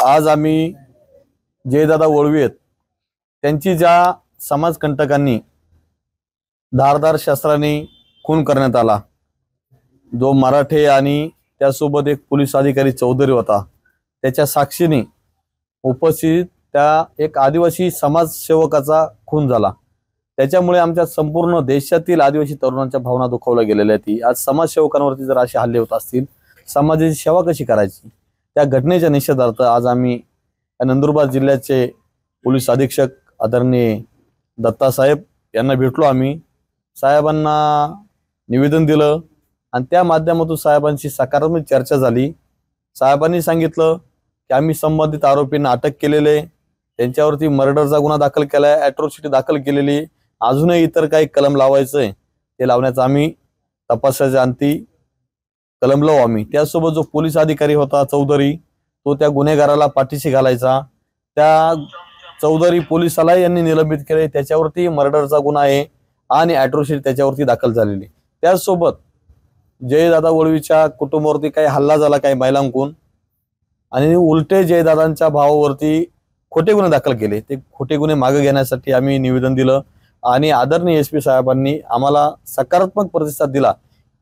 आज आम्ही जयदादा वळवी आहेत त्यांची ज्या समाजकंटकांनी धारदार शस्त्राने खून करण्यात आला, जो मराठे आणि त्यासोबत एक पोलीस अधिकारी चौधरी होता, त्याच्या साक्षीने उपस्थित त्या एक आदिवासी समाजसेवकाचा खून झाला। त्याच्यामुळे आमच्या संपूर्ण देशातील आदिवासी तरुणांच्या भावना दुखावल्या गेलेल्या आहेत। आज समाजसेवकांवरती जर असे हल्ले होत असतील, समाजाची सेवा कशी करायची, त्या घटनेच्या निषेधार्थ आज आम्ही नंदुरबार जिल्ह्याचे पोलीस अधीक्षक आदरणीय दत्ता साहेब यांना भेटलो। आम्ही साहेबांना निवेदन दिलं आणि त्या माध्यमातून साहेबांची सकारात्मक चर्चा झाली। साहेबांनी सांगितलं की आम्ही संबंधित आरोपींना अटक केलेले, त्यांच्यावरती मर्डरचा गुन्हा दाखल केलाय, अॅट्रॉसिटी दाखल केलेली, अजूनही इतर काही कलम लावायचंय ते लावण्याचा आम्ही तपासाच्या अंती कलम लावू आम्ही। त्यासोबत जो पोलीस अधिकारी होता चौधरी, तो त्या गुन्हेगाराला पाठीशी घालायचा। त्या चौधरी पोलिसाला यांनी निलंबित केले, त्याच्यावरती मर्डरचा गुन्हा आहे आणि अॅट्रॉसिटी त्याच्यावरती दाखल झालेली। त्यासोबत जयदादा वळवीच्या कुटुंबावरती काही हल्ला झाला काही महिलांकडून, आणि उलटे जयदादांच्या भावावरती खोटे गुन्हे दाखल केले। ते खोटे गुन्हे मागे घेण्यासाठी आम्ही निवेदन दिलं आणि आदरणीय एसपी साहेबांनी आम्हाला सकारात्मक प्रतिसाद दिला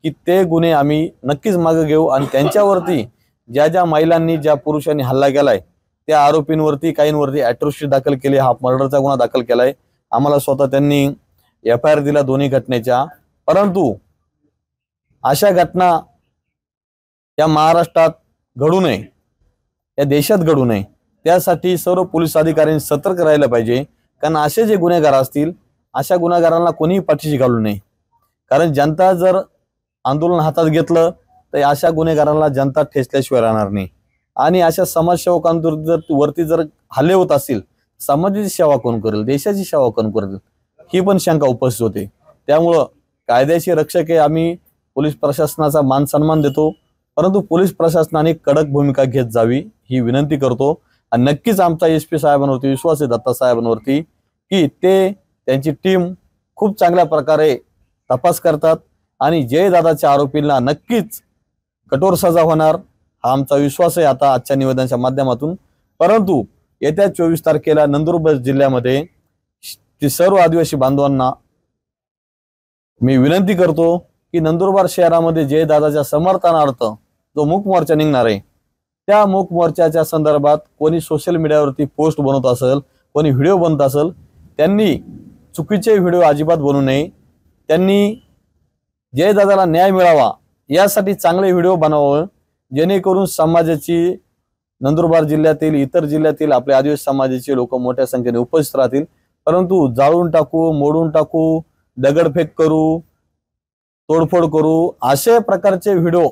की ते गुन्हे आम्ही नक्कीच मागे घेऊ आणि त्यांच्यावरती ज्या ज्या महिलांनी ज्या पुरुषांनी हल्ला केलाय त्या आरोपींवरती काहींवरती अॅट्रॉसिटी दाखल केली, हा मर्डरचा गुन्हा दाखल केलाय। आम्हाला स्वतः त्यांनी एफआयआर दिला दोन्ही घटनेच्या। परंतु अशा घटना या महाराष्ट्रात घडू नये, या देशात घडू नये, त्यासाठी सर्व पोलीस अधिकाऱ्यांनी सतर्क राहायला पाहिजे। कारण असे जे गुन्हेगार असतील अशा गुन्हेगारांना कोणीही पाठीशी घालू नये, कारण जनता जर आंदोलन हातात घेतलं तर अशा गुन्हेगारांना जनता ठेचल्याशिवाय राहणार नाही। आणि अशा समाजसेवकांवरती जर हल्ले होत असतील, समाजाची सेवा कोण करेल, देशाची सेवा कोण करेल, ही पण शंका उपस्थित होते। त्यामुळं कायद्याचे रक्षक आहे, आम्ही पोलीस प्रशासनाचा मान सन्मान देतो, परंतु पोलीस प्रशासनाने कडक भूमिका घेत जावी ही विनंती करतो। आणि नक्कीच आमचा एसपी साहेबांवरती विश्वास आहे, दत्ता साहेबांवरती, की ते त्यांची टीम खूप चांगल्या प्रकारे तपास करतात आणि जयदादाच्या आरोपींना नक्कीच कठोर सजा होणार हा आमचा विश्वास आहे आता आजच्या निवेदनाच्या माध्यमातून। परंतु येत्या 24 तारखेला नंदुरबार जिल्ह्यामध्ये सर्व आदिवासी बांधवांना मी विनंती करतो की नंदुरबार शहरामध्ये जयदादाच्या समर्थनार्थ जो मूक मोर्चा निघणार आहे, त्या मूक मोर्चाच्या संदर्भात कोणी सोशल मीडियावरती पोस्ट बनवत असेल, कोणी व्हिडिओ बनत असेल, त्यांनी चुकीचे व्हिडिओ अजिबात बनवू नये। त्यांनी जयदादाला न्याय मिळावा यासाठी चांगले व्हिडिओ बनवावे, जेणेकरून समाजाची नंदुरबार जिल्ह्यातील इतर जिल्ह्यातील आपल्या आदिवासी समाजाचे लोक मोठ्या संख्येने उपस्थित राहतील। परंतु जाळून टाकू, मोडून टाकू, दगडफेक करू, तोडफोड करू अशा प्रकारचे व्हिडिओ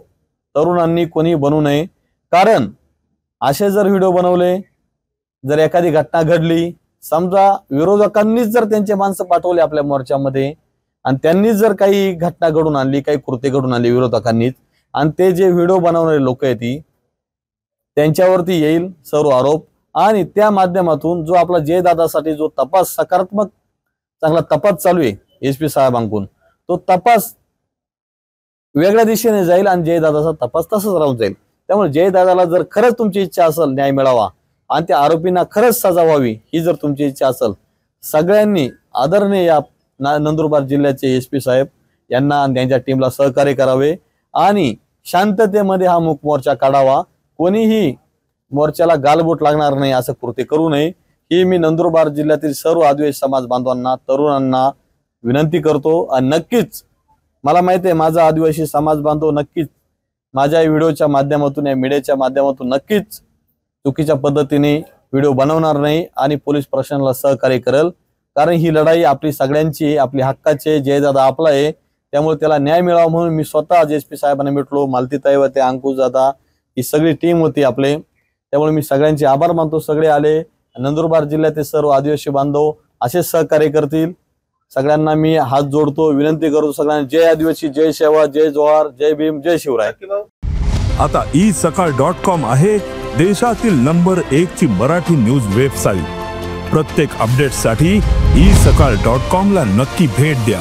तरुणांनी कोणी बनवू नये। कारण असे जर व्हिडिओ बनवले, जर एखादी घटना घडली, समजा विरोधकांनीच जर त्यांचे माणसं पाठवले आपल्या मोर्चामध्ये आणि त्यांनीच जर काही घटना घडून आणली, काही कृत्य घडून आणली विरोधकांनीच, आणि ते जे व्हिडिओ बनवणारे लोक आहेत त्यांच्यावरती येईल सर्व आरोप। आणि त्या माध्यमातून जो आपला जयदादासाठी जो तपास सकारात्मक चांगला तपास चालू आहे एसपी साहेबांकडून, तो तपास वेगळ्या दिशेने जाईल आणि जयदादाचा तपास तसाच राहून जाईल। त्यामुळे जयदादाला जर खरंच तुमची इच्छा असेल न्याय मिळावा आणि त्या आरोपींना खरंच सजा व्हावी ही जर तुमची इच्छा असेल, सगळ्यांनी आदरणीय या नंदुरबार जिल्ह्याचे एसपी साहेब यांना आणि त्यांच्या टीमला सहकार्य करावे आणि शांततेमध्ये हा मूक मोर्चा काढावा। कोणीही मोर्चाला गालबोट लागणार नाही असं कृत्य करू नये ही मी नंदुरबार जिल्ह्यातील सर्व आदिवासी समाज बांधवांना, तरुणांना विनंती करतो। आणि नक्कीच मला माहिती आहे माझा आदिवासी समाज बांधव नक्कीच माझ्या व्हिडिओच्या माध्यमातून, या मीडियाच्या माध्यमातून नक्कीच चुकीच्या पद्धतीने व्हिडिओ बनवणार नाही आणि पोलीस प्रशासनाला सहकार्य करेल। कारण ही लढाई आपली सगळ्यांची, आपली हक्काची, जयदादा आपला आहे, त्यामुळे त्याला न्याय मिळावा म्हणून मी स्वतः एसपी साहेबांना भेटलो, मालतीताई होते, अंकुश दादा, ही सगळी टीम होती आपले। त्यामुळे मी सगळ्यांचे आभार मानतो, सगळे आले। नंदुरबार जिल्ह्यातील सर्व आदिवासी बांधव असेच सहकार्य करतील, सगळ्यांना मी हात जोडतो, विनंती करतो सगळ्यांना। जय आदिवासी, जय सेवा, जय जोहार, जय भीम, जय शिवराय। आता isakal.com आहे देशातील नंबर 1 ची मराठी न्यूज वेबसाईट। प्रत्येक अपडेटसाठी isakal.com ला नक्की भेट द्या।